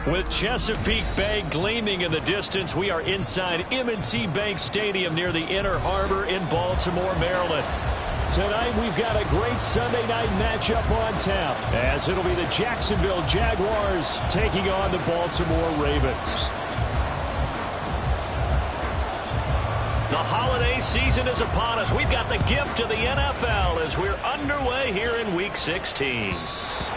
With Chesapeake Bay gleaming in the distance, we are inside M&T Bank Stadium near the Inner Harbor in Baltimore, Maryland. Tonight, we've got a great Sunday night matchup on tap, as it'll be the Jacksonville Jaguars taking on the Baltimore Ravens. The holiday season is upon us. We've got the gift of the NFL as we're underway here in Week 16.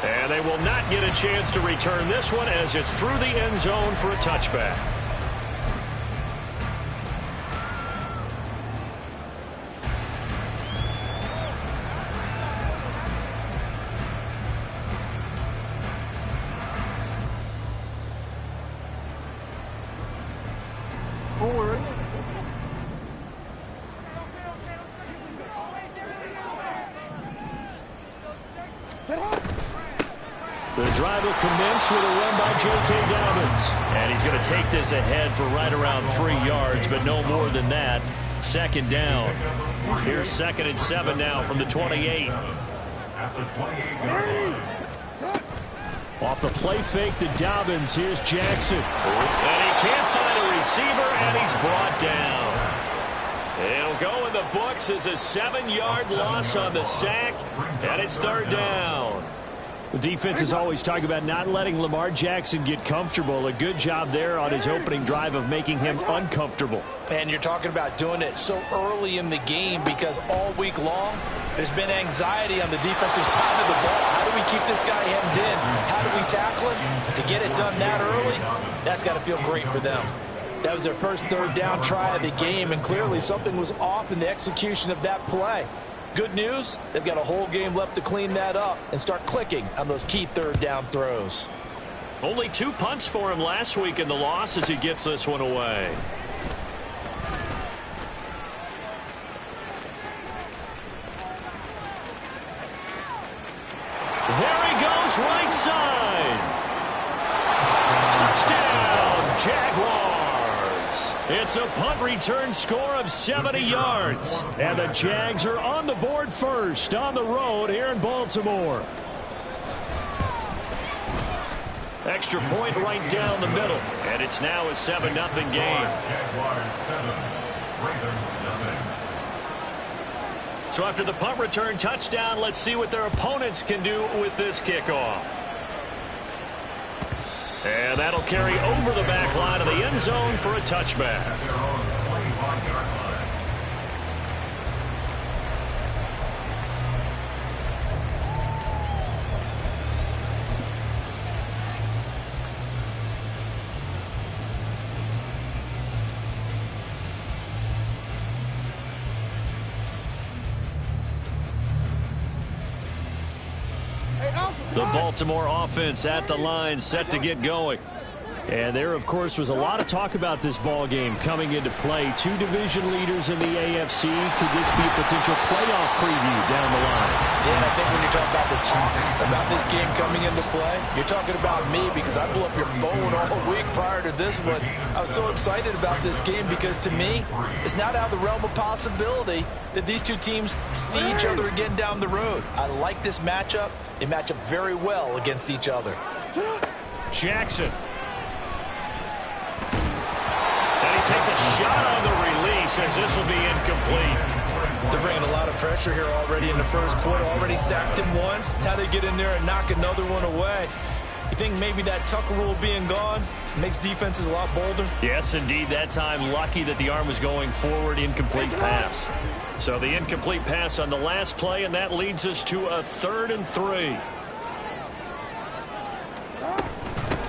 And they will not get a chance to return this one as it's through the end zone for a touchback. The drive will commence with a run by J.K. Dobbins. And he's going to take this ahead for right around 3 yards, but no more than that. Second down. Here's 2nd and 7 now from the 28. Off the play fake to Dobbins. Here's Jackson. And he can't find a receiver, and he's brought down. It'll go in the books as a 7-yard loss on the sack, and it's 3rd down. The defense is always talking about not letting Lamar Jackson get comfortable. A good job there on his opening drive of making him uncomfortable. And you're talking about doing it so early in the game because all week long there's been anxiety on the defensive side of the ball. How do we keep this guy hemmed in? How do we tackle him? To get it done that early, that's got to feel great for them. That was their first 3rd down try of the game, and clearly something was off in the execution of that play. Good news, they've got a whole game left to clean that up and start clicking on those key 3rd down throws. Only 2 punts for him last week in the loss as he gets this one away. There he goes, right side. Touchdown, Jaguars. It's a punt return score of 70 yards. And the Jags are on the board first on the road here in Baltimore. Extra point right down the middle. And it's now a 7-0 game. So after the punt return touchdown, let's see what their opponents can do with this kickoff. And that'll carry over the back line of the end zone for a touchback. The Baltimore offense at the line, set to get going. And there, of course, was a lot of talk about this ball game coming into play. 2 division leaders in the AFC. Could this be a potential playoff preview down the line? Yeah, and I think when you're talking about the talk about this game coming into play, you're talking about me because I blew up your phone all week prior to this one. I was so excited about this game because, to me, it's not out of the realm of possibility that these 2 teams see each other again down the road. I like this matchup. They match up very well against each other. Jackson. And he takes a shot on the release as this will be incomplete. They're bringing a lot of pressure here already in the first quarter. Already sacked him once. Now they get in there and knock another one away. You think maybe that Tucker rule being gone makes defenses a lot bolder? Yes, indeed. That time, lucky that the arm was going forward. Incomplete pass. So the incomplete pass on the last play, and that leads us to a 3rd and 3.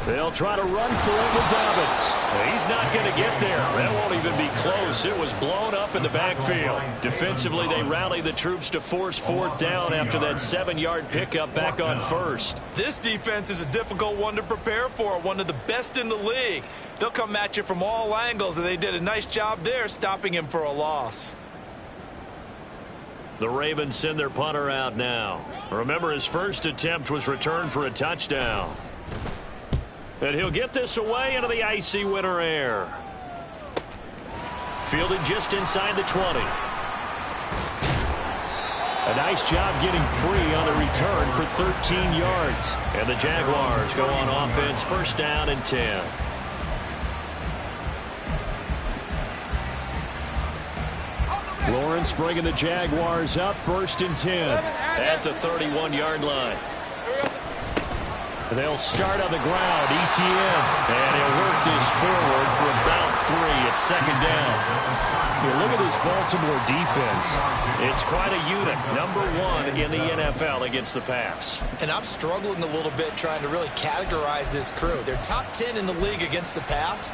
They'll try to run for it with Dobbins. He's not going to get there. That won't even be close. It was blown up in the backfield. Defensively, they rally the troops to force 4th down after that 7-yard pickup back on 1st. This defense is a difficult one to prepare for, one of the best in the league. They'll come at you from all angles, and they did a nice job there stopping him for a loss. The Ravens send their punter out now. Remember, his first attempt was returned for a touchdown. And he'll get this away into the icy winter air. Fielded just inside the 20. A nice job getting free on the return for 13 yards. And the Jaguars go on offense, first down and 10. Lawrence bringing the Jaguars up, first and 10. At the 31-yard line. They'll start on the ground, ETN. And he'll work this forward for about 3 at second down. Look at this Baltimore defense. It's quite a unit. #1 in the NFL against the pass. And I'm struggling a little bit trying to really categorize this crew. They're top 10 in the league against the pass,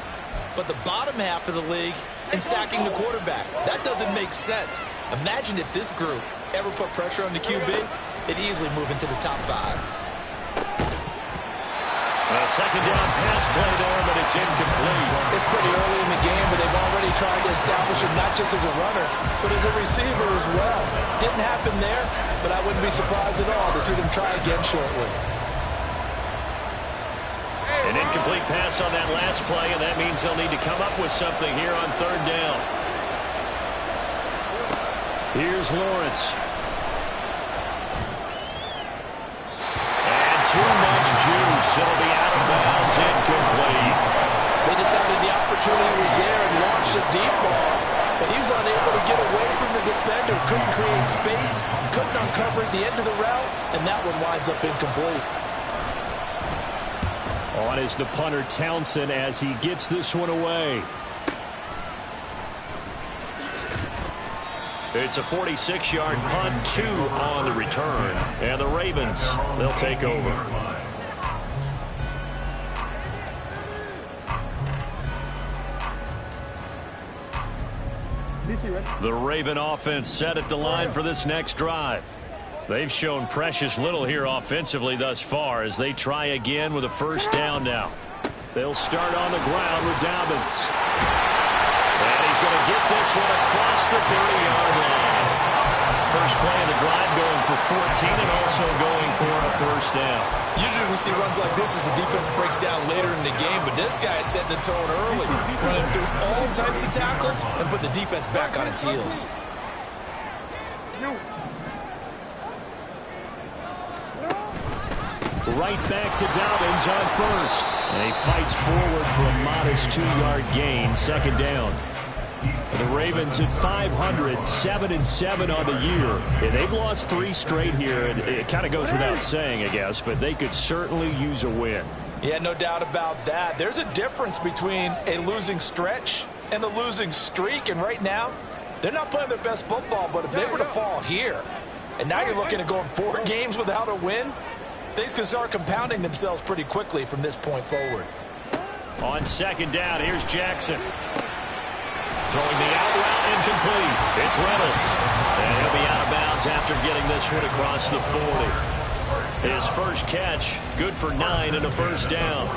but the bottom half of the league in sacking the quarterback. That doesn't make sense. Imagine if this group ever put pressure on the QB, they'd easily move into the top 5. A second down pass play there, but it's incomplete. It's pretty early in the game, but they've already tried to establish him not just as a runner, but as a receiver as well. Didn't happen there, but I wouldn't be surprised at all to see them try again shortly. An incomplete pass on that last play, and that means they'll need to come up with something here on third down. Here's Lawrence. Too much juice. It'll be out of bounds, incomplete. They decided the opportunity was there and launched a deep ball, but he was unable to get away from the defender, couldn't create space, couldn't uncover at the end of the route, and that one winds up incomplete. On is the punter Townsend as he gets this one away. It's a 46-yard punt, 2 on the return. And the Ravens, they'll take over. The Raven offense set at the line for this next drive. They've shown precious little here offensively thus far as they try again with a first down now. They'll start on the ground with Dobbins. And he's going to get this one across the 30-yard line. First play of the drive going for 14 and also going for a first down. Usually we see runs like this as the defense breaks down later in the game, but this guy is setting the tone early, running through all types of tackles and put the defense back on its heels. Right back to Dobbins on first. And he fights forward for a modest 2-yard gain, second down. The Ravens at 500, 7-7 on the year. And they've lost 3 straight here, and it kind of goes without saying, I guess, but they could certainly use a win. Yeah, no doubt about that. There's a difference between a losing stretch and a losing streak, and right now, they're not playing their best football, but if they were to fall here, and now you're looking at going 4 games without a win, things can start compounding themselves pretty quickly from this point forward. On second down, here's Jackson. Throwing the out route, incomplete. It's Reynolds. And he'll be out of bounds after getting this one across the 40. His first catch, good for 9 and a first down.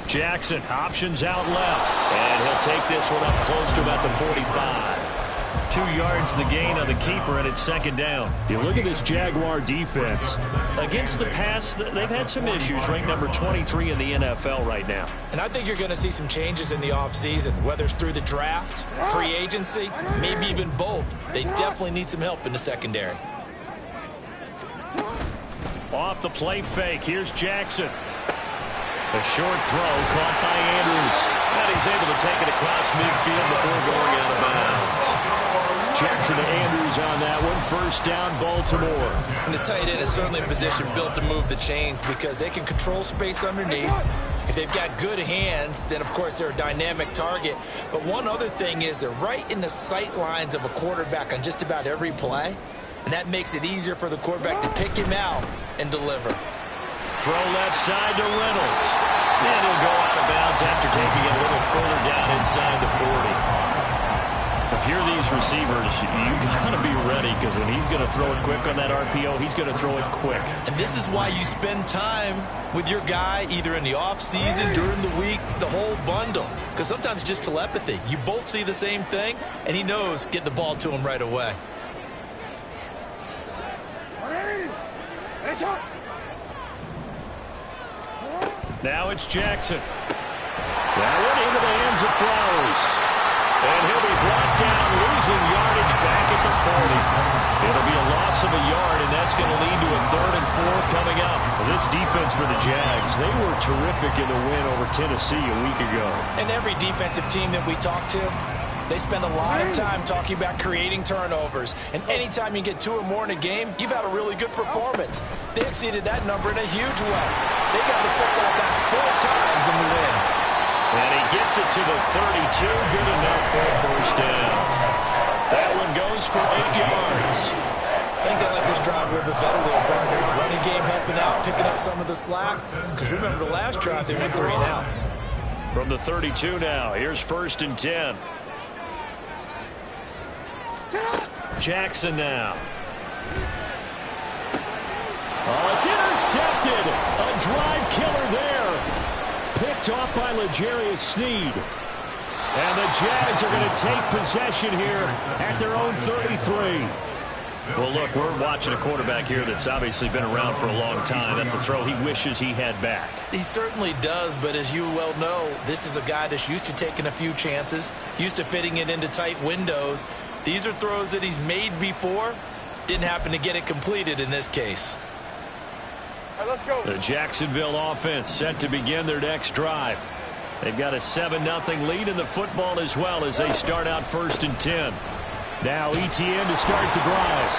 Jackson, options out left. And he'll take this one up close to about the 45. 2 yards the gain on the keeper, and it's second down. You look at this Jaguar defense. Against the pass, they've had some issues, ranked number 23 in the NFL right now. And I think you're going to see some changes in the offseason, whether it's through the draft, free agency, maybe even both. They definitely need some help in the secondary. Off the play fake, here's Jackson. A short throw caught by Andrews. And he's able to take it across midfield before going out of bounds. Jackson to Andrews on that one. First down, Baltimore. And the tight end is certainly a position built to move the chains because they can control space underneath. If they've got good hands, then, of course, they're a dynamic target. But one other thing is they're right in the sight lines of a quarterback on just about every play. And that makes it easier for the quarterback to pick him out and deliver. Throw left side to Reynolds. And he'll go out of bounds after taking it a little further down inside the 40. If you're these receivers, you got to be ready, because when he's going to throw it quick on that RPO, he's going to throw it quick. And this is why you spend time with your guy either in the offseason, during the week, the whole bundle. Because sometimes it's just telepathy. You both see the same thing, and he knows get the ball to him right away. Now it's Jackson. That one into the hands of Flowers. And he'll be brought down, losing yardage back at the 40. It'll be a loss of a yard, and that's going to lead to a 3rd and 4 coming up. This defense for the Jags, they were terrific in the win over Tennessee a week ago. And every defensive team that we talk to, they spend a lot of time talking about creating turnovers. And anytime you get 2 or more in a game, you've had a really good performance. They exceeded that number in a huge way. They got the football back 4 times in the win. And he gets it to the 32. Good enough for a first down. That one goes for 8 yards. I think they like this drive a little bit better there, partner. Running game helping out, picking up some of the slack. Because remember the last drive, they went 3 and out. From the 32 now, here's 1st and 10. Jackson now. Oh, it's intercepted. A drive killer there. Picked off by L'Jarius Sneed. And the Jags are going to take possession here at their own 33. Well, look, we're watching a quarterback here that's obviously been around for a long time. That's a throw he wishes he had back. He certainly does, but as you well know, this is a guy that's used to taking a few chances, used to fitting it into tight windows. These are throws that he's made before. Didn't happen to get it completed in this case. All right, let's go. The Jacksonville offense set to begin their next drive. They've got a 7-0 lead in the football as well as they start out 1st and 10. Now Etienne to start the drive.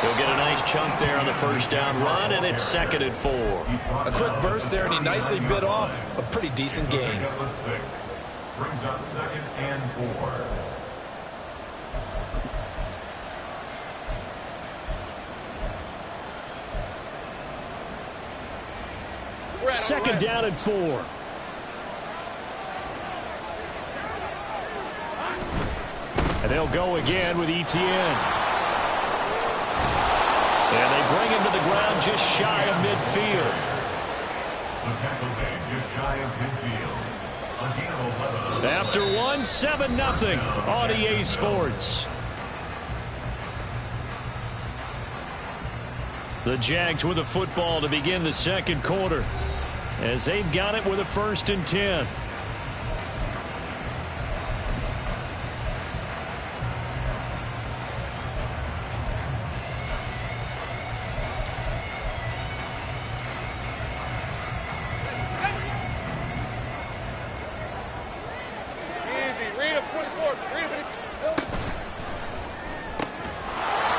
He'll get a nice chunk there on the first down run, and it's 2nd and 4. A quick burst there, and he nicely bit off a pretty decent gain. Brings up 2nd and 4. Second down and 4. And they'll go again with Etienne. And they bring him to the ground just shy of midfield. The tackle made just shy of midfield. A gain of 11. After one, 7-0 on EA Sports. The Jags with the football to begin the 2nd quarter, as they've got it with a 1st and 10.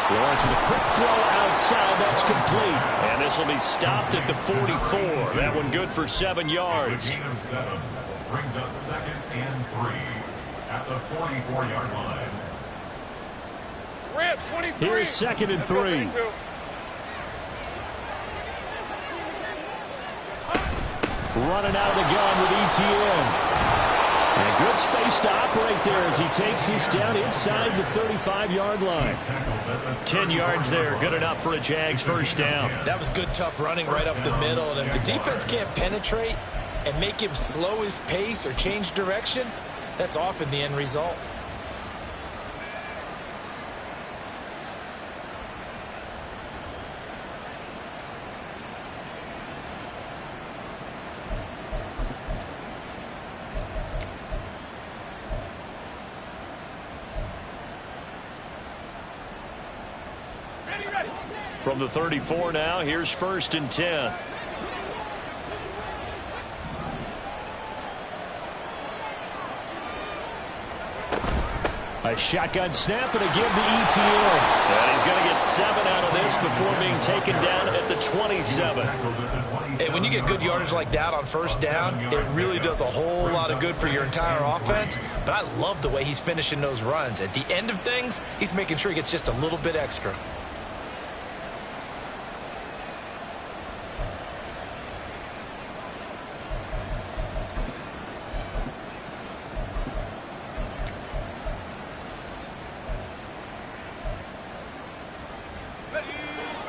Lawrence with a quick throw outside. That's complete. And this will be stopped at the 44. That one good for 7 yards. Gain of 7. Brings up 2nd and 3 at the 44-yard line. Rip, 23. Here's 2nd and 3. Running out of the gun with Etienne. And good space to operate there as he takes this down inside the 35-yard line. 10 yards there, good enough for a Jags first down. That was good, tough running right up the middle. And if the defense can't penetrate and make him slow his pace or change direction, that's often the end result. From the 34 now, here's 1st and 10. A shotgun snap and a give to Etienne. And he's going to get 7 out of this before being taken down at the 27. And when you get good yardage like that on first down, it really does a whole lot of good for your entire offense. But I love the way he's finishing those runs. At the end of things, he's making sure he gets just a little bit extra.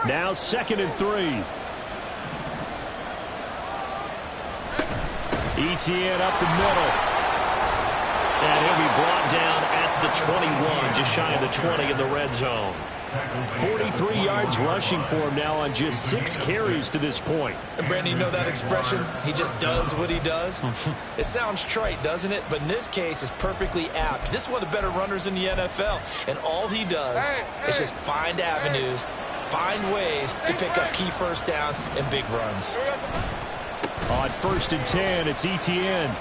Now 2nd and 3. Etienne up the middle. And he'll be brought down at the 21, just shy of the 20 in the red zone. 43 yards rushing for him now on just 6 carries to this point. And Brandon, you know that expression? He just does what he does. It sounds trite, doesn't it? But in this case, it's perfectly apt. This is one of the better runners in the NFL. And all he does is just find avenues, find ways to pick up key first downs and big runs. On 1st and 10, it's Etienne.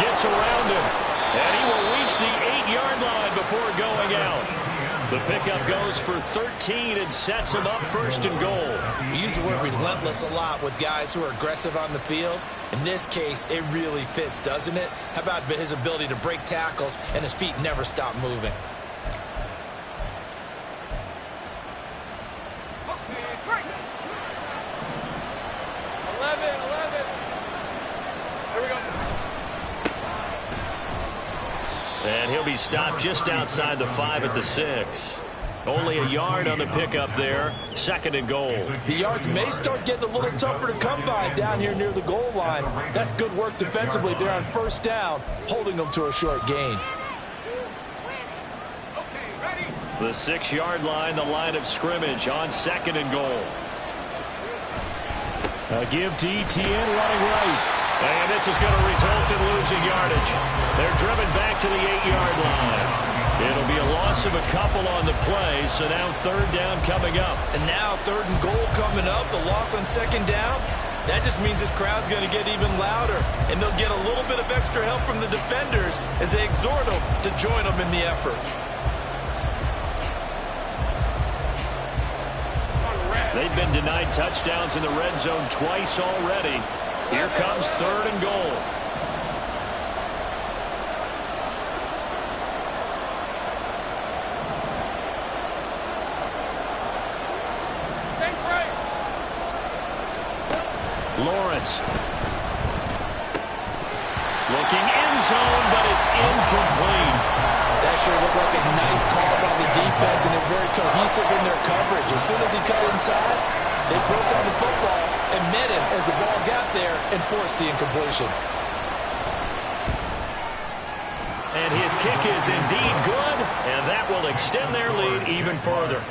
Gets around him. And he will reach the 8-yard line before going out. The pickup goes for 13 and sets him up 1st and goal. We use the word relentless a lot with guys who are aggressive on the field. In this case, it really fits, doesn't it? How about his ability to break tackles and his feet never stop moving? And he'll be stopped just outside the 5 at the 6. Only a yard on the pickup there. 2nd and goal. The yards may start getting a little tougher to come by down here near the goal line. That's good work defensively there on 1st down, holding them to a short gain. The 6-yard line, the line of scrimmage on 2nd and goal. A give to Etienne running right. And this is going to result in losing yardage. They're driven back to the 8-yard line. It'll be a loss of a couple on the play, so now 3rd down coming up. And now 3rd and goal coming up, the loss on 2nd down. That just means this crowd's going to get even louder, and they'll get a little bit of extra help from the defenders as they exhort them to join them in the effort. They've been denied touchdowns in the red zone twice already. Here comes 3rd and goal. Lawrence. Looking end zone, but it's incomplete. That sure looked like a nice call by the defense, and they're very cohesive in their coverage. As soon as he cut inside, they broke on the football and met him as the ball got there and forced the incompletion. And his kick is indeed good, and that will extend their lead even further.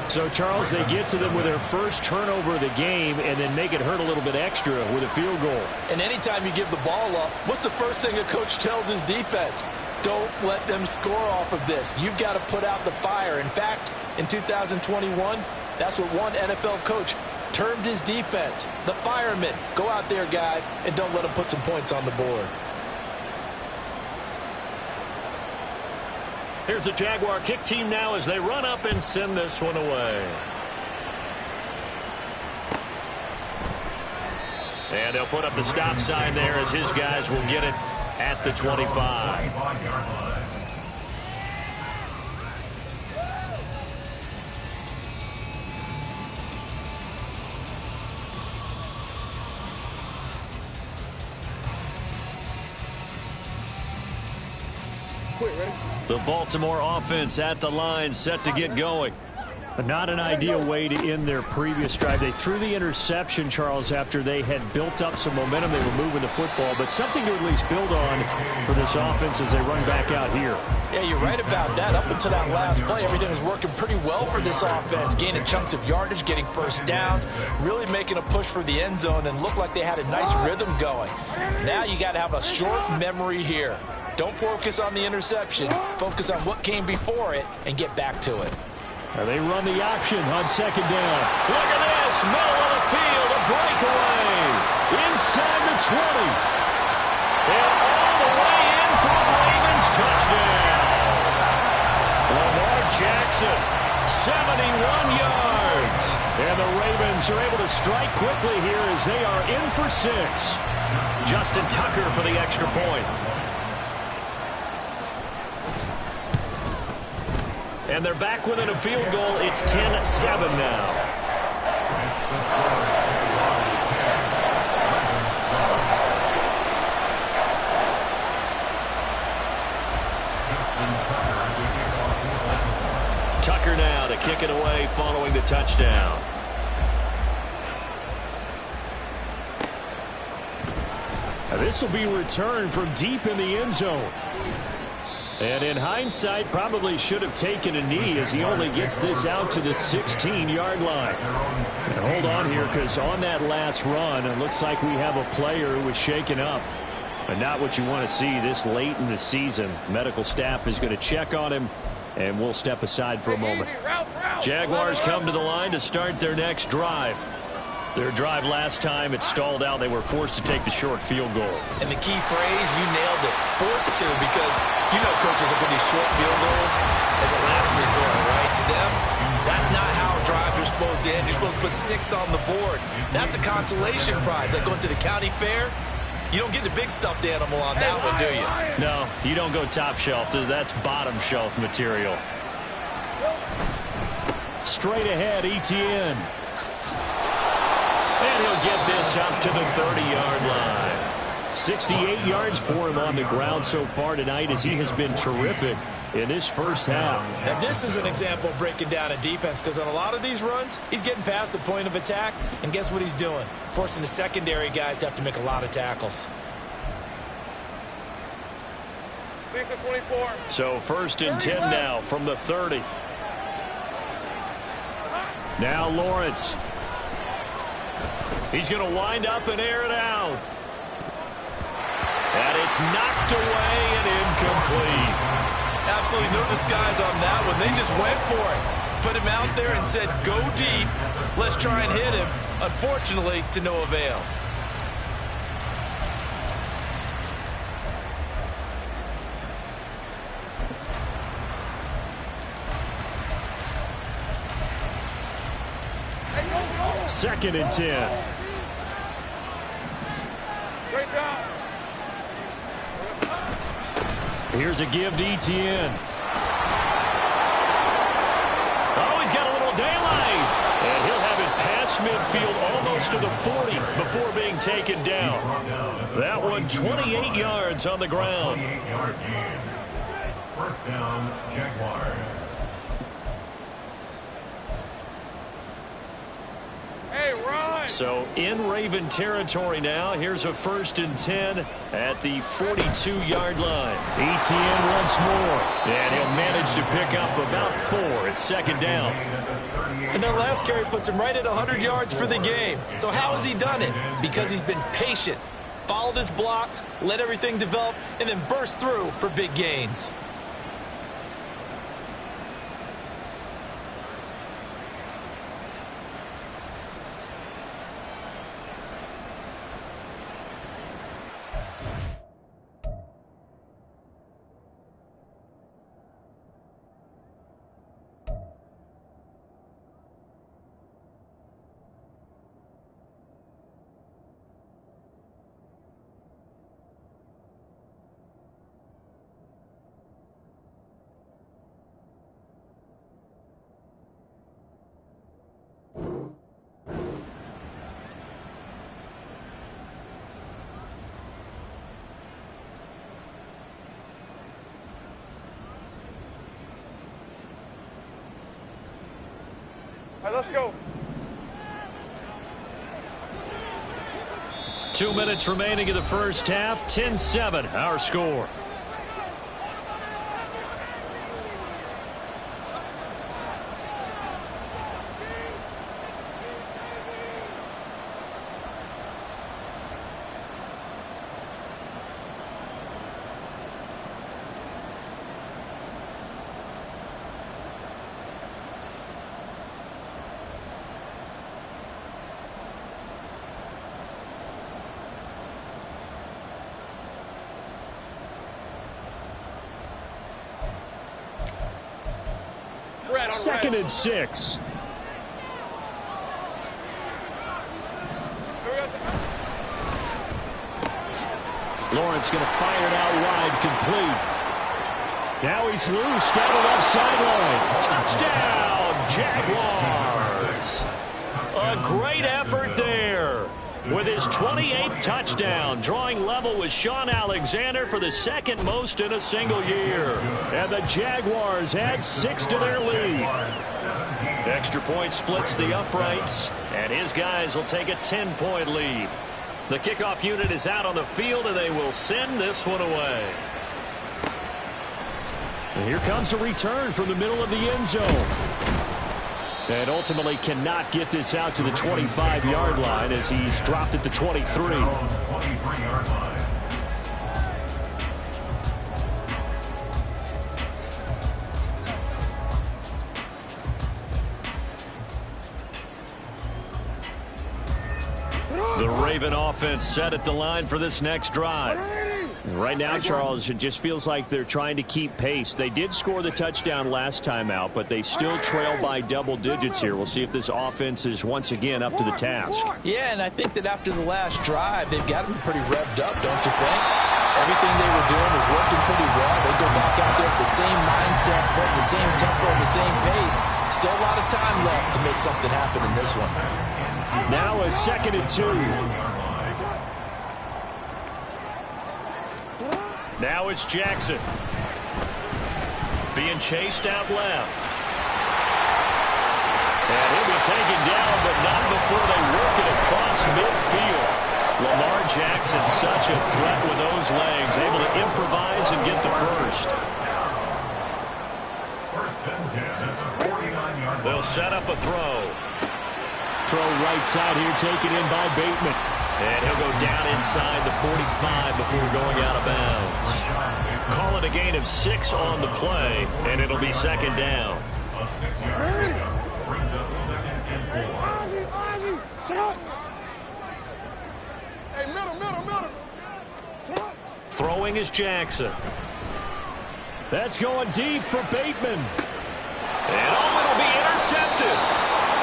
So, Charles, they get to them with their first turnover of the game and then make it hurt a little bit extra with a field goal. And anytime you give the ball up, what's the first thing a coach tells his defense? Don't let them score off of this. You've got to put out the fire. In fact, in 2021, that's what one NFL coach termed his defense, the firemen. Go out there, guys, and don't let them put some points on the board. Here's the Jaguar kick team now as they run up and send this one away. And they'll put up the stop sign there as his guys will get it at the 25. The Baltimore offense at the line, set to get going. Not an ideal way to end their previous drive. They threw the interception, Charles, after they had built up some momentum. They were moving the football, but something to at least build on for this offense as they run back out here. Yeah, you're right about that. Up until that last play, everything was working pretty well for this offense, gaining chunks of yardage, getting first downs, really making a push for the end zone, and looked like they had a nice rhythm going. Now you got to have a short memory here. Don't focus on the interception. Focus on what came before it and get back to it. They run the option on 2nd down. Look at this. Middle of the field. A breakaway. Inside the 20. And all the way in for the Ravens touchdown. Lamar Jackson, 71 yards. And the Ravens are able to strike quickly here as they are in for 6. Justin Tucker for the extra point. And they're back within a field goal. It's 10-7 now. Tucker now to kick take it away following the touchdown. This will be returned from deep in the end zone. And in hindsight, probably should have taken a knee as he only gets this out to the 16-yard line. And hold on here, because on that last run, it looks like we have a player who was shaken up. And not what you want to see this late in the season. Medical staff is going to check on him, and we'll step aside for a moment. Jaguars come to the line to start their next drive. Their drive last time, it stalled out. They were forced to take the short field goal. And the key phrase, you nailed it, forced to, because you know coaches look at these short field goals as a last resort, right? To them, that's not how drives are supposed to end. You're supposed to put 6 on the board. That's a consolation prize. Like going to the county fair, you don't get the big stuffed animal on that one, do you? No, you don't go top shelf. That's bottom shelf material. Straight ahead, ETN. And he'll get this up to the 30-yard line. 68 yards for him on the ground so far tonight as he has been terrific in this first half. Now, this is an example of breaking down a defense, because on a lot of these runs, he's getting past the point of attack, and guess what he's doing? Forcing the secondary guys to have to make a lot of tackles. Lisa 24. So 1st and 10 now from the 30. Now Lawrence. He's going to wind up and air it out. And it's knocked away and incomplete. Absolutely no disguise on that one. They just went for it. Put him out there and said, go deep. Let's try and hit him. Unfortunately, to no avail. Second and 10. Great job. Here's a give to ETN. Oh, he's got a little daylight. And he'll have it past midfield almost to the 40 before being taken down. That one 28 yards on the ground. 28-yard gain. First down, Jaguars. Hey, run! So in Raven territory now. Here's a 1st and 10 at the 42-yard line. ETN once more. And he'll manage to pick up about 4 at 2nd down. And that last carry puts him right at 100 yards for the game. So how has he done it? Because he's been patient, followed his blocks, let everything develop, and then burst through for big gains. All right, let's go. 2 minutes remaining in the first half. 10-7, our score. Second and 6. Lawrence going to fire it out wide, complete. Now he's loose down the left sideline. Touchdown, Jaguars. A great effort there with his 28th touchdown, drawing level with Sean Alexander for the 2nd most in a single year. And the Jaguars add 6 to their lead. Extra point splits the uprights, and his guys will take a 10-point lead. The kickoff unit is out on the field, and they will send this one away. And here comes a return from the middle of the end zone. And ultimately cannot get this out to the 25-yard line as he's dropped at the 23. 23-yard line. The Raven offense set at the line for this next drive. Right now, Charles, it just feels like they're trying to keep pace. They did score the touchdown last time out, but they still trail by double digits here. We'll see if this offense is once again up to the task. Yeah, and I think that after the last drive, they've got to be pretty revved up, don't you think? Everything they were doing was working pretty well. They go back out there with the same mindset, putting the same tempo and the same pace. Still a lot of time left to make something happen in this one. Now a 2nd and 2. Now it's Jackson. Being chased out left. And he'll be taken down, but not before they work it across midfield. Lamar Jackson, such a threat with those legs, able to improvise and get the first. They'll set up a throw. Throw right side here, taken in by Bateman. And he'll go down inside the 45 before going out of bounds. Call it a gain of 6 on the play, and it'll be 2nd down. A 6-yard pickup brings up 2nd and 4. Hey, middle. Throwing is Jackson. That's going deep for Bateman. And it'll be intercepted.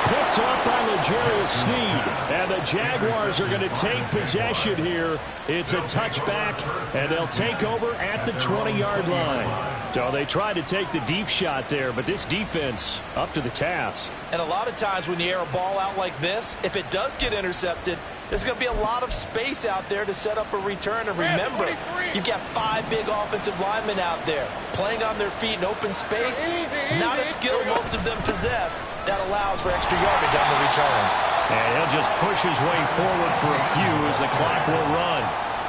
Picked up by L'Jarius Sneed, and the Jaguars are going to take possession here. It's a touchback, and they'll take over at the 20-yard line. So they tried to take the deep shot there, but this defense up to the task. And a lot of times when you air a ball out like this, if it does get intercepted, there's going to be a lot of space out there to set up a return. And remember, you've got 5 big offensive linemen out there playing on their feet in open space. Not a skill most of them possess that allows for extra yardage on the return. And he'll just push his way forward for a few as the clock will run.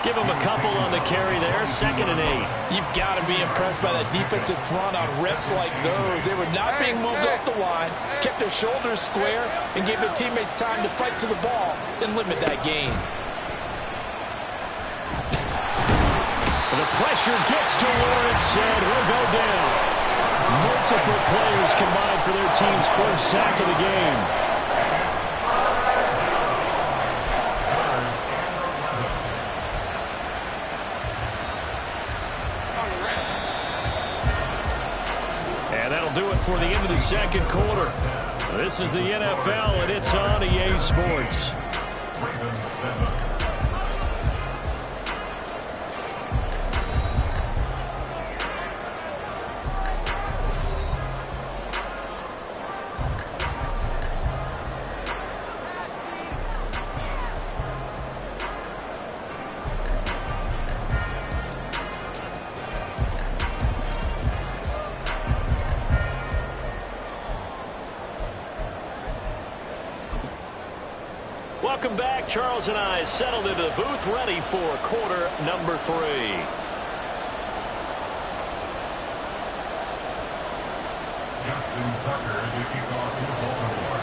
Give him a couple on the carry there, 2nd and 8. You've got to be impressed by that defensive front on reps like those. They were not being moved off the line, kept their shoulders square, and gave their teammates time to fight to the ball and limit that gain. The pressure gets to Lawrence, and he'll go down. Multiple players combined for their team's first sack of the game. And that'll do it for the end of the 2nd quarter. This is the NFL, and it's on EA Sports. Welcome back. Charles and I settled into the booth, ready for quarter number 3. Justin Tucker to kick off in Baltimore.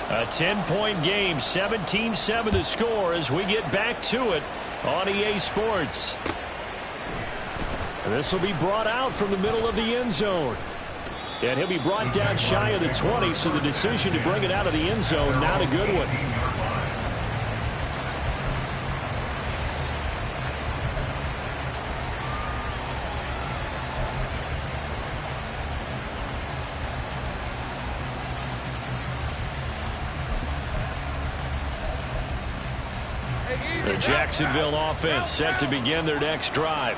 A 10-point game, 17-7 the score as we get back to it on EA Sports. And this will be brought out from the middle of the end zone. And he'll be brought down shy of the 20, so the decision to bring it out of the end zone, not a good one. The Jacksonville offense set to begin their next drive.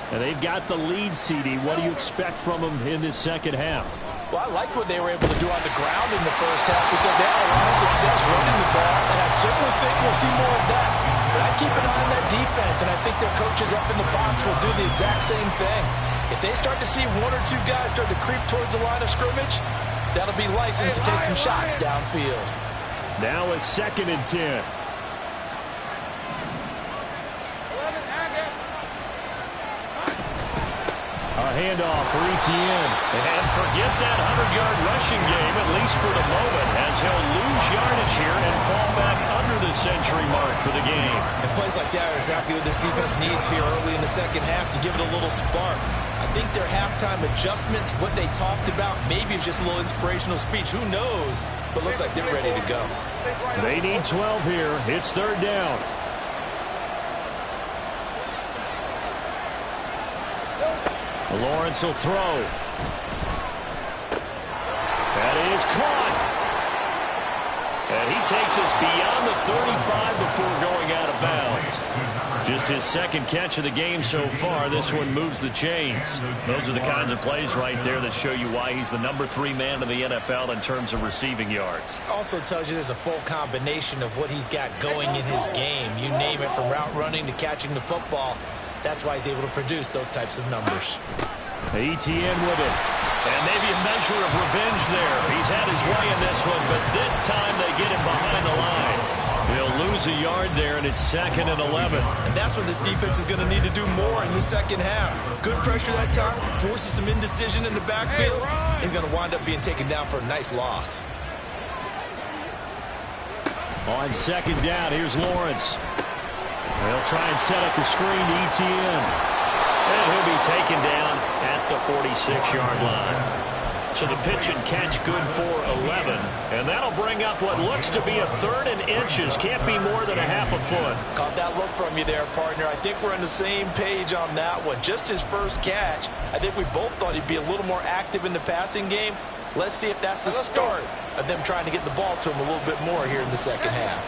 And they've got the lead, CD. What do you expect from them in this 2nd half? Well, I like what they were able to do on the ground in the first half because they had a lot of success running the ball, and I certainly think we'll see more of that. But I keep an eye on that defense, and I think their coaches up in the box will do the exact same thing. If they start to see one or two guys start to creep towards the line of scrimmage, that'll be license to take some shots downfield. Now a 2nd and 10. A handoff for Etienne. And forget that 100-yard rushing game, at least for the moment, as he'll lose yardage here and fall back under the century mark for the game. And plays like that are exactly what this defense needs here early in the second half to give it a little spark. I think their halftime adjustments, what they talked about, maybe it's just a little inspirational speech. Who knows? But looks like they're ready to go. They need 12 here. It's 3rd down. Lawrence will throw. That is caught. And he takes us beyond the 35 before going out of bounds. Just his 2nd catch of the game so far. This one moves the chains. Those are the kinds of plays right there that show you why he's the number 3 man in the NFL in terms of receiving yards. Also tells you there's a full combination of what he's got going in his game. You name it, from route running to catching the football. That's why he's able to produce those types of numbers. Etienne with it. And maybe a measure of revenge there. He's had his way in this one, but this time they get him behind the line. He'll lose a yard there, and it's 2nd and 11. And that's what this defense is going to need to do more in the second half. Good pressure that time, forces some indecision in the backfield. He's going to wind up being taken down for a nice loss. On 2nd down, here's Lawrence. They'll try and set up the screen to Etienne. And he'll be taken down at the 46-yard line. So the pitch and catch good for 11. And that'll bring up what looks to be a 3rd and inches. Can't be more than a half a foot. Caught that look from you there, partner. I think we're on the same page on that one. Just his first catch. I think we both thought he'd be a little more active in the passing game. Let's see if that's the start of them trying to get the ball to him a little bit more here in the second half.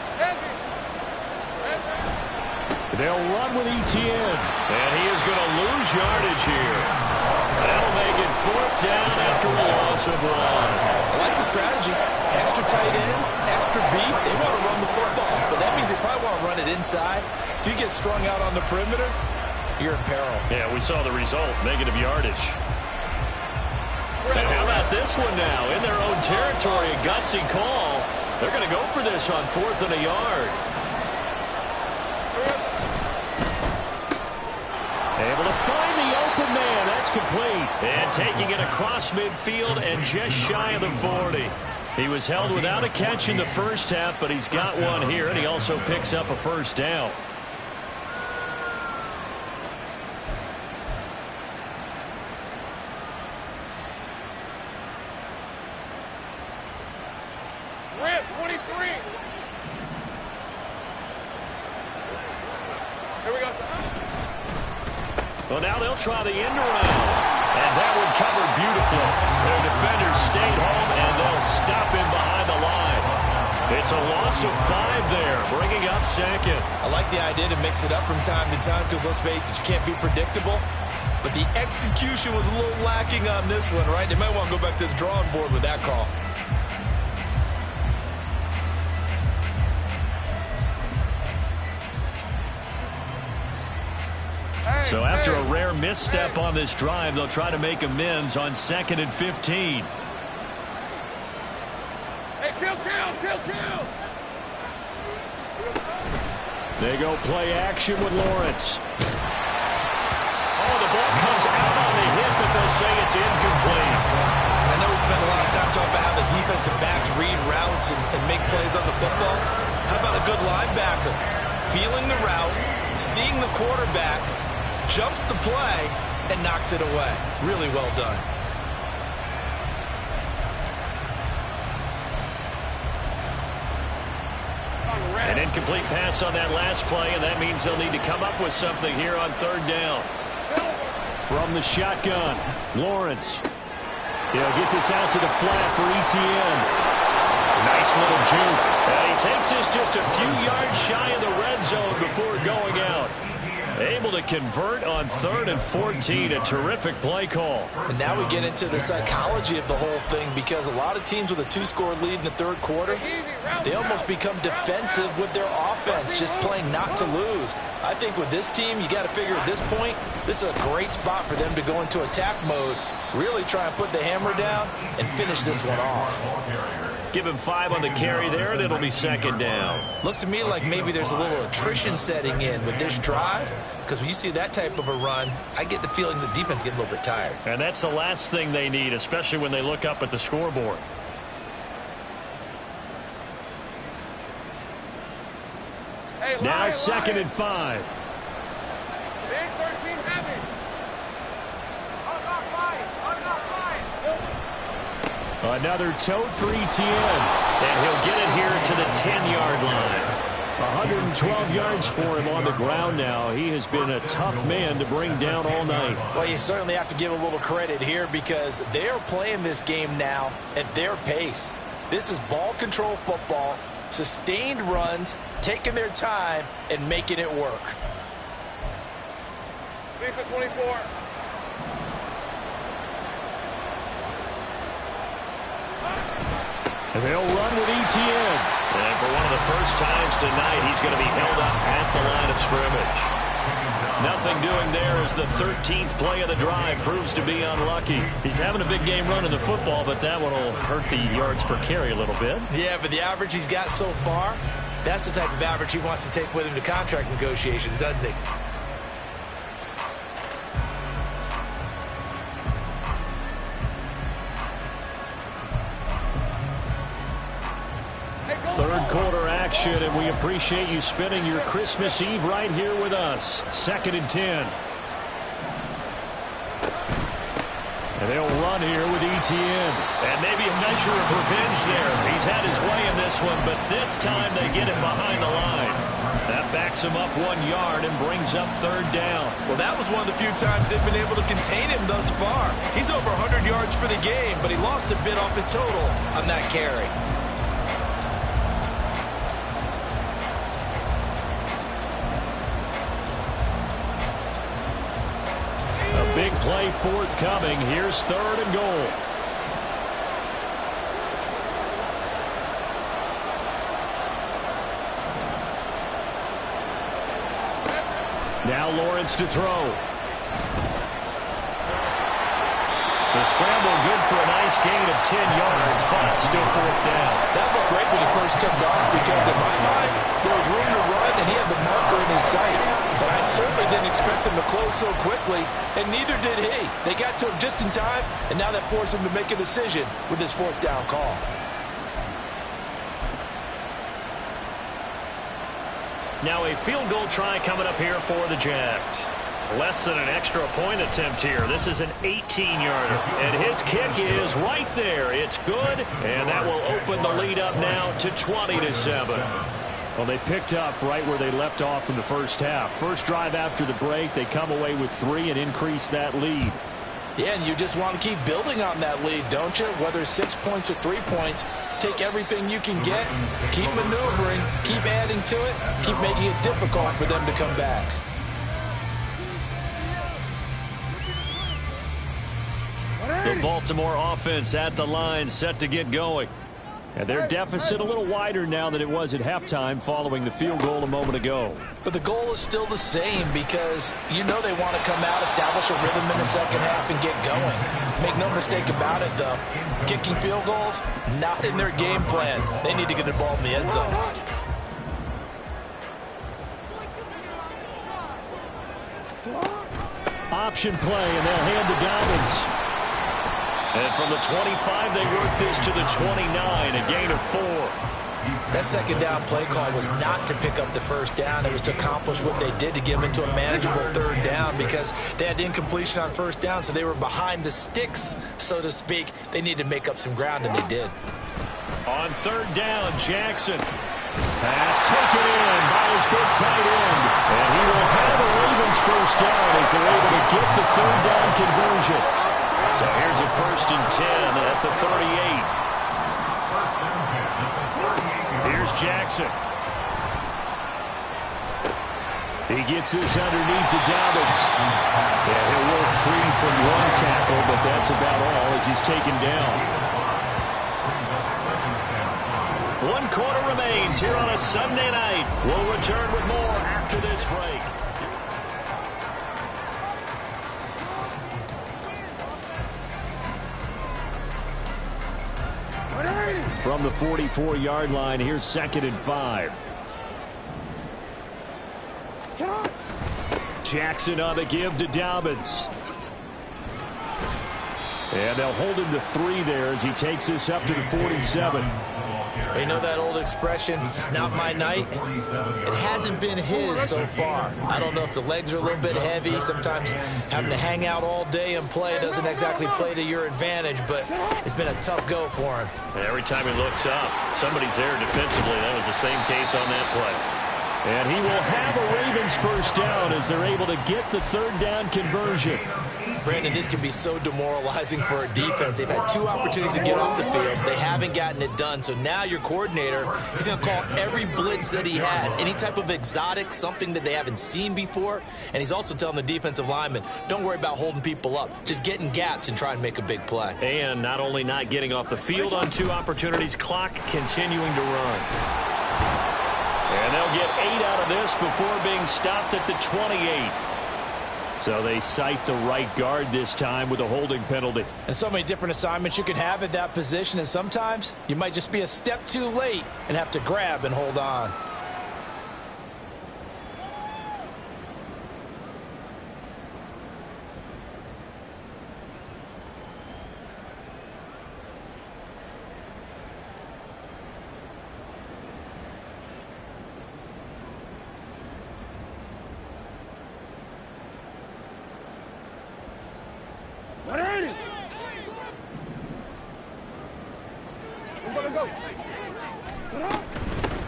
They'll run with Etienne. And he is going to lose yardage here. That'll make it 4th down after a loss of 1. I like the strategy. Extra tight ends, extra beef. They want to run the football, but that means they probably want to run it inside. If you get strung out on the perimeter, you're in peril. Yeah, we saw the result, negative yardage. And how about this one now? In their own territory, a gutsy call. They're going to go for this on 4th and a yard. Able to find the open man. That's complete. And taking it across midfield and just shy of the 40. He was held without a catch in the first half, but he's got one here, and he also picks up a 1st down. Rip, 23. Here we go. Well, now they'll try the end around. And that one covered beautifully. Their defenders stayed home, and they'll stop him behind the line. It's a loss of 5 there, bringing up 2nd. I like the idea to mix it up from time to time because, let's face it, you can't be predictable. But the execution was a little lacking on this one, right? They might want to go back to the drawing board with that call. So after a rare misstep on this drive, they'll try to make amends on 2nd and 15. Hey, kill. They go play action with Lawrence. Oh, the ball comes out on the hit, but they'll say it's incomplete. I know we spent a lot of time talking about how the defensive backs read routes and make plays on the football. How about a good linebacker? Feeling the route, seeing the quarterback, jumps the play, and knocks it away. Really well done. An incomplete pass on that last play, and that means they'll need to come up with something here on 3rd down. From the shotgun, Lawrence. He'll get this out to the flat for Etienne. Nice little juke. And he takes this just a few yards shy of the red zone before going out. Able to convert on 3rd and 14. A terrific play call. And now we get into the psychology of the whole thing, because a lot of teams with a 2-score lead in the 3rd quarter, they almost become defensive with their offense, just playing not to lose. I think with this team, you got to figure at this point, this is a great spot for them to go into attack mode, really try and put the hammer down and finish this one off. Give him 5 on the carry there, and it'll be 2nd down. Looks to me like maybe there's a little attrition setting in with this drive, because when you see that type of a run, I get the feeling the defense getting a little bit tired. And that's the last thing they need, especially when they look up at the scoreboard. Hey, Now lie, 2nd lie. and 5. Big 13 heavy. Another tote for Etienne. And he'll get it here to the 10-yard line. 112 yards for him on the ground now. He has been a tough man to bring down all night. Well, you certainly have to give a little credit here, because they are playing this game now at their pace. This is ball control football, sustained runs, taking their time, and making it work. Lisa 24. And they'll run with Etienne. And for one of the first times tonight, he's going to be held up at the line of scrimmage. Nothing doing there as the 13th play of the drive proves to be unlucky. He's having a big game running the football, but that one will hurt the yards per carry a little bit. Yeah, but the average he's got so far, that's the type of average he wants to take with him to contract negotiations, doesn't he? Third quarter action, and we appreciate you spending your Christmas Eve right here with us. 2nd and 10. And they'll run here with Etienne. And maybe a measure of revenge there. He's had his way in this one, but this time they get him behind the line. That backs him up 1 yard and brings up 3rd down. Well, that was one of the few times they've been able to contain him thus far. He's over 100 yards for the game, but he lost a bit off his total on that carry. Big play forthcoming. Here's 3rd and goal. Now Lawrence to throw. The scramble good for a nice gain of 10 yards, but still 4th down. That looked great when he first took off, because in my mind, there was room to run and he had the marker in his sight. But I certainly didn't expect him to close so quickly, and neither did he. They got to him just in time, and now that forced him to make a decision with his 4th down call. Now a field goal try coming up here for the Jags. Less than an extra point attempt here. This is an 18-yarder. And his kick is right there. It's good, and that will open the lead up now to 20-7. Well, they picked up right where they left off in the first half. First drive after the break, they come away with 3 and increase that lead. Yeah, and you just want to keep building on that lead, don't you? Whether 6 points or 3 points, take everything you can get, keep maneuvering, keep adding to it, keep making it difficult for them to come back. The Baltimore offense at the line, set to get going. And their deficit a little wider now than it was at halftime following the field goal a moment ago. But the goal is still the same, because you know they want to come out, establish a rhythm in the second half, and get going. Make no mistake about it, though. Kicking field goals, not in their game plan. They need to get the ball in the end zone. Option play, and they'll hand to Dobbins. And from the 25, they work this to the 29, a gain of 4. That second down play call was not to pick up the first down. It was to accomplish what they did, to give into a manageable 3rd down, because they had incompletion on first down, so they were behind the sticks, so to speak. They needed to make up some ground, and they did. On 3rd down, Jackson. Pass taken in by his big tight end. And he will have the Ravens first down as they're able to get the 3rd down conversion. So here's a 1st and 10 at the 38. Here's Jackson. He gets this underneath to Dobbins. Yeah, he'll work free from one tackle, but that's about all as he's taken down. 1 quarter remains here on a Sunday night. We'll return with more after this break. From the 44-yard line, here's 2nd and 5. Jackson on the give to Dobbins. And they'll hold him to 3 there as he takes this up to the 47. You know that old expression, it's not my night? It hasn't been his so far. I don't know if the legs are a little bit heavy. Sometimes having to hang out all day and play doesn't exactly play to your advantage, but it's been a tough go for him. Every time he looks up, somebody's there defensively. That was the same case on that play. And he will have a Ravens first down as they're able to get the 3rd down conversion. Brandon, this can be so demoralizing for a defense. They've had 2 opportunities to get off the field. They haven't gotten it done. So now your coordinator, he's going to call every blitz that he has, any type of exotic, something that they haven't seen before. And he's also telling the defensive lineman, don't worry about holding people up. Just get in gaps and try and make a big play. And not only not getting off the field on 2 opportunities, clock continuing to run. And they'll get 8 out of this before being stopped at the 28. So they cite the right guard this time with a holding penalty. And so many different assignments you can have at that position, and sometimes you might just be a step too late and have to grab and hold on.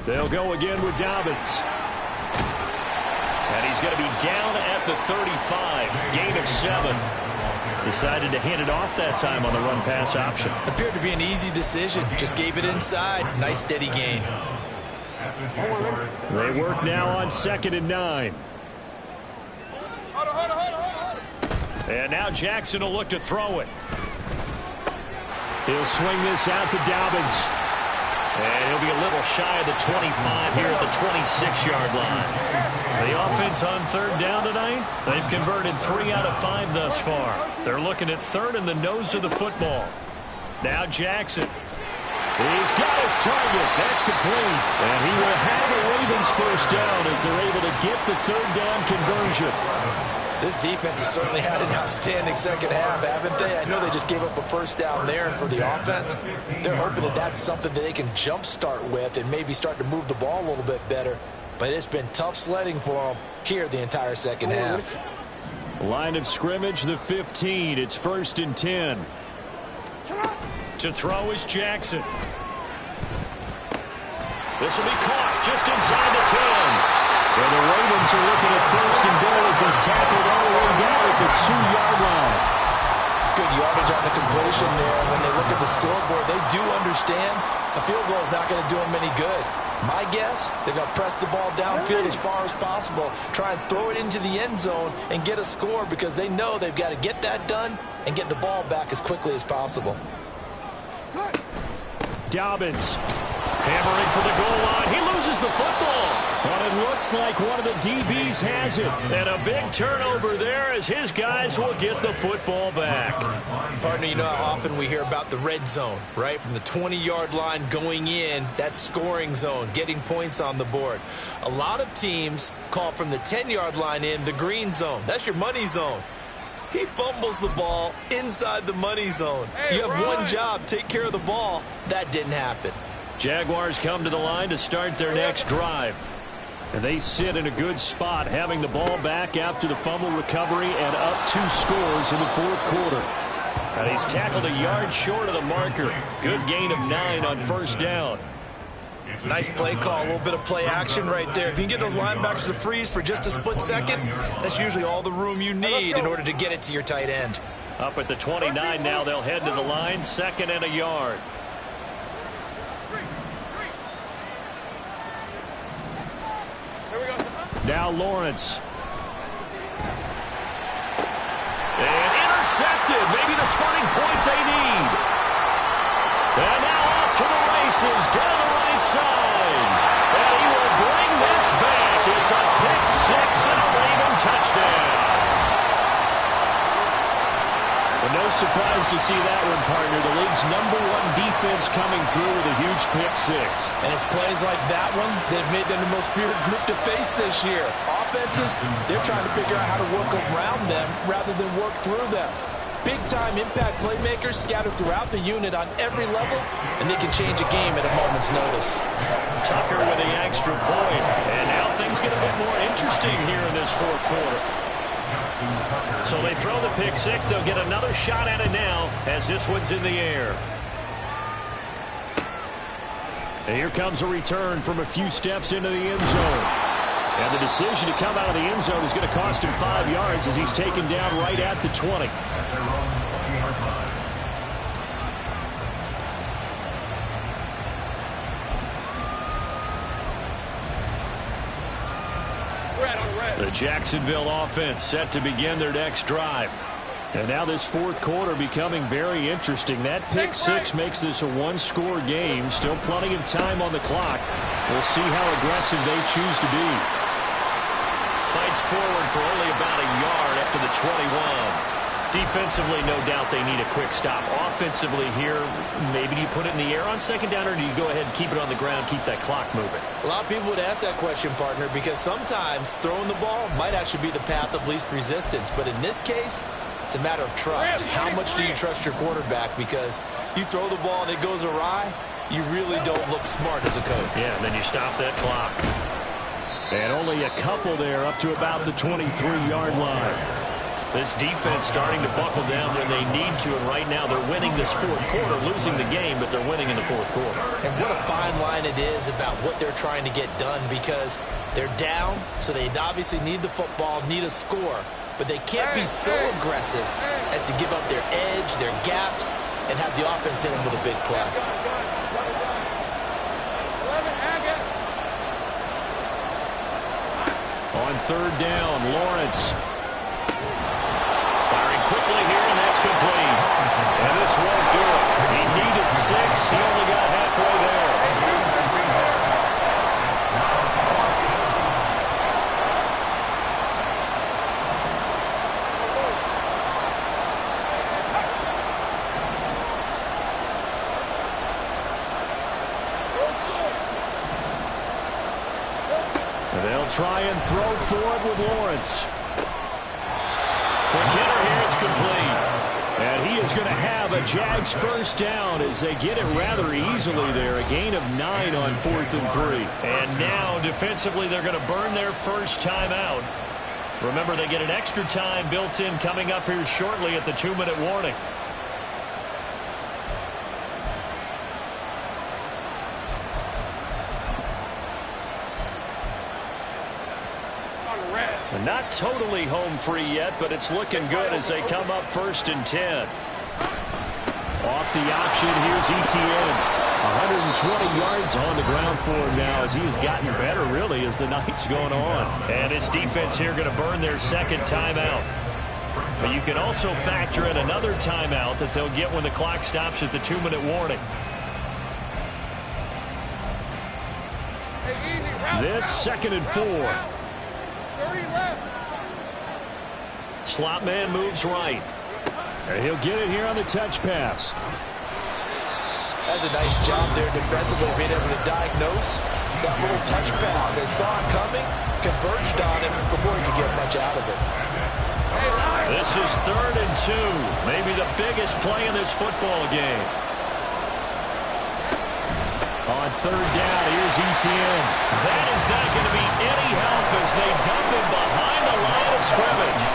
They'll go again with Dobbins. And he's going to be down at the 35. Gain of 7. Decided to hand it off that time on the run-pass option. Appeared to be an easy decision. Just gave it inside. Nice steady gain. They work now on 2nd and 9. And now Jackson will look to throw it. He'll swing this out to Dobbins. And he'll be a little shy of the 25 here at the 26-yard line. The offense on 3rd down tonight, they've converted 3 out of 5 thus far. They're looking at 3rd in the nose of the football. Now Jackson. He's got his target. That's complete. And he will have a Ravens first down as they're able to get the 3rd down conversion. This defense has certainly had an outstanding second half, haven't they? I know they just gave up a first down there, and for the offense, they're hoping that that's something that they can jumpstart with and maybe start to move the ball a little bit better. But it's been tough sledding for them here the entire second half. Line of scrimmage, the 15. It's 1st and 10. To throw is Jackson. This will be caught just inside the 10. And the Ravens are looking at 1st and goal as he's tackled all the way down at the 2-yard line. Good yardage on the completion there. When they look at the scoreboard, they do understand a field goal is not going to do them any good. My guess, they're going to press the ball downfield as far as possible, try and throw it into the end zone and get a score because they know they've got to get that done and get the ball back as quickly as possible. Dobbins hammering for the goal line. He loses the football. But it looks like one of the DBs has it. And a big turnover there as his guys will get the football back. Partner, you know how often we hear about the red zone, right? From the 20-yard line going in, that scoring zone, getting points on the board. A lot of teams call from the 10-yard line in the green zone. That's your money zone. He fumbles the ball inside the money zone. You have one job, take care of the ball. That didn't happen. Jaguars come to the line to start their next drive. And they sit in a good spot, having the ball back after the fumble recovery and up 2 scores in the 4th quarter. And he's tackled a yard short of the marker. Good gain of 9 on 1st down. Nice play call, a little bit of play action right there. If you can get those linebackers to freeze for just a split second, that's usually all the room you need in order to get it to your tight end. Up at the 29 now, they'll head to the line, 2nd and a yard. Now Lawrence. And intercepted. Maybe the turning point they need. And now off to the races down the right side. And he will bring this back. It's a pick six and a Raven touchdown. Well, no surprise to see that one, partner. The league's #1 defense coming through with a huge pick six. And it's plays like that one that have made them the most feared group to face this year. Offenses, they're trying to figure out how to work around them rather than work through them. Big-time impact playmakers scattered throughout the unit on every level, and they can change a game at a moment's notice. Tucker with the extra point. And now things get a bit more interesting here in this fourth quarter. So they throw the pick six. They'll get another shot at it now as this one's in the air. And here comes a return from a few steps into the end zone. And the decision to come out of the end zone is going to cost him 5 yards as he's taken down right at the 20. The Jacksonville offense set to begin their next drive. And now this fourth quarter becoming very interesting. That pick six makes this a one-score game. Still plenty of time on the clock. We'll see how aggressive they choose to be. Fights forward for only about a yard up to the 21. Defensively, no doubt they need a quick stop. Offensively here, maybe do you put it in the air on second down, or do you go ahead and keep it on the ground, keep that clock moving? A lot of people would ask that question, partner, because sometimes throwing the ball might actually be the path of least resistance. But in this case, it's a matter of trust. How much do you trust your quarterback? Because you throw the ball and it goes awry, you really don't look smart as a coach. Yeah, and then you stop that clock. And only a couple there up to about the 23-yard line. This defense starting to buckle down when they need to, and right now they're winning this fourth quarter, losing the game, but they're winning in the fourth quarter. And what a fine line it is about what they're trying to get done, because they're down, so they obviously need the football, need a score, but they can't be so aggressive as to give up their edge, their gaps, and have the offense hit them with a big play. On third down, Lawrence. Firing quickly here, and that's complete. And this won't do it. He needed 6. He only got halfway there. And they'll try and throw forward with Lawrence. Quick hitter here, it's complete. And he is going to have a Jags first down as they get it rather easily there. A gain of 9 on 4th and 3. And now defensively they're going to burn their first timeout. Remember, they get an extra time built in coming up here shortly at the 2-minute warning. Not totally home free yet, but it's looking good as they come up 1st and 10. Off the option, here's Etienne. 120 yards on the ground for him now as he has gotten better, really, as the night's going on. And his defense here going to burn their second timeout. But you can also factor in another timeout that they'll get when the clock stops at the 2-minute warning. This 2nd and 4. Slot man moves right. And he'll get it here on the touch pass. That's a nice job there defensively, being able to diagnose that little touch pass. They saw it coming, converged on him before he could get much out of it. This is 3rd and 2. Maybe the biggest play in this football game. On 3rd down, here's Etienne. That is not going to be any help as they dump him behind the line of scrimmage.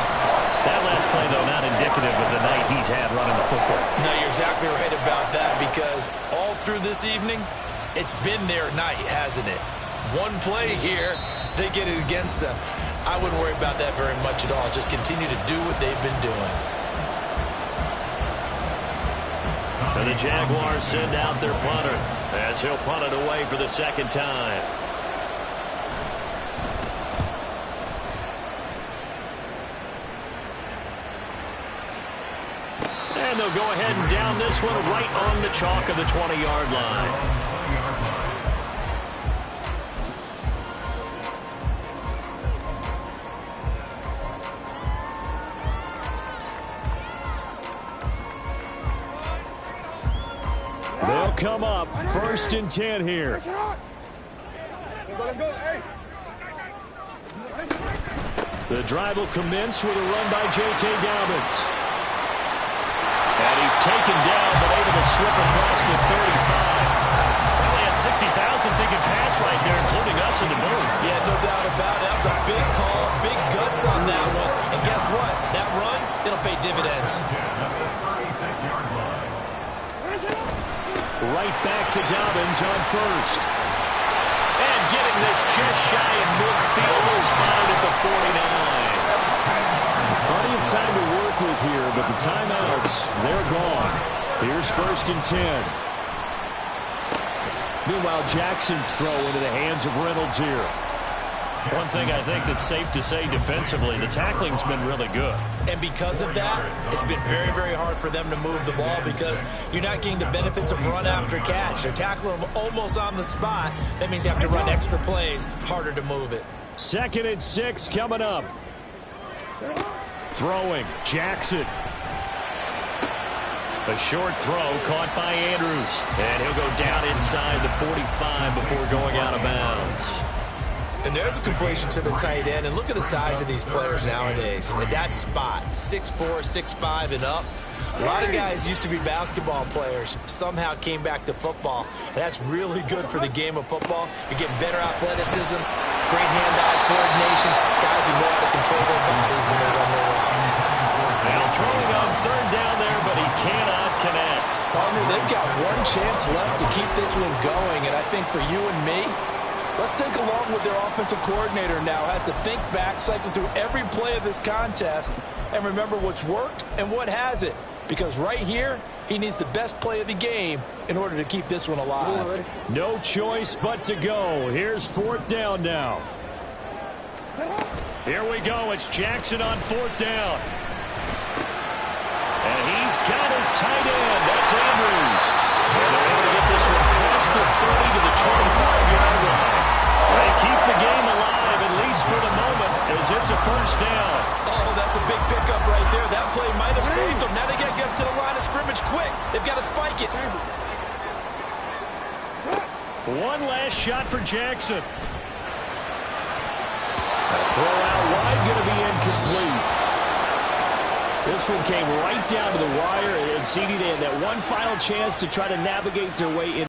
That last play, though, not indicative of the night he's had running the football. No, you're exactly right about that, because all through this evening, it's been their night, hasn't it? One play here, they get it against them. I wouldn't worry about that very much at all. Just continue to do what they've been doing. And the Jaguars send out their punter as he'll punt it away for the 2nd time. they'll go ahead and down this one right on the chalk of the 20-yard line. They'll come up 1st and 10 here. The drive will commence with a run by J.K. Dobbins. And he's taken down, but able to slip across the 35. Probably had 60,000 thinking pass right there, including us in the booth. Yeah, no doubt about it. That was a big call, big guts on that one. And guess what? That run, it'll pay dividends. Right back to Dobbins on 1st. And getting this just shy of midfield, will spot it at the 49. Plenty of time to work with here, but the timeouts, they're gone. Here's 1st and 10. Meanwhile, Jackson's throw into the hands of Reynolds here. One thing I think that's safe to say defensively, the tackling's been really good. And because of that, it's been very, very hard for them to move the ball because you're not getting the benefits of run after catch. They're tackling them almost on the spot. That means you have to run extra plays, harder to move it. 2nd and 6 coming up. Throwing, Jackson. A short throw caught by Andrews. And he'll go down inside the 45 before going out of bounds. And there's a completion to the tight end. And look at the size of these players nowadays. At that spot, 6'4", 6'5", and up. A lot of guys used to be basketball players, somehow came back to football. And that's really good for the game of football. You're getting better athleticism, great hand-eye coordination, guys who know how to control their bodies when they run their routes. Now throwing on 3rd down there, but he cannot connect. Partner, they've got one chance left to keep this one going, and I think for you and me, let's think along with their offensive coordinator now. Has to think back, cycle through every play of this contest, and remember what's worked and what hasn't. Because right here, he needs the best play of the game in order to keep this one alive. No choice but to go. Here's 4th down now. Here we go. It's Jackson on 4th down. And he's got his tight end. That's Andrews. And they're able to get this one past the 30 to the 25-yard line. They keep the game alive, at least for the moment, as it's a 1st down. Oh, that's a big pickup right there. That play might have saved them. Now they got to get up to the line of scrimmage quick. They've got to spike it. One last shot for Jackson. A throw out wide, going to be incomplete. This one came right down to the wire, and CD, they had that one final chance to try to navigate their way in.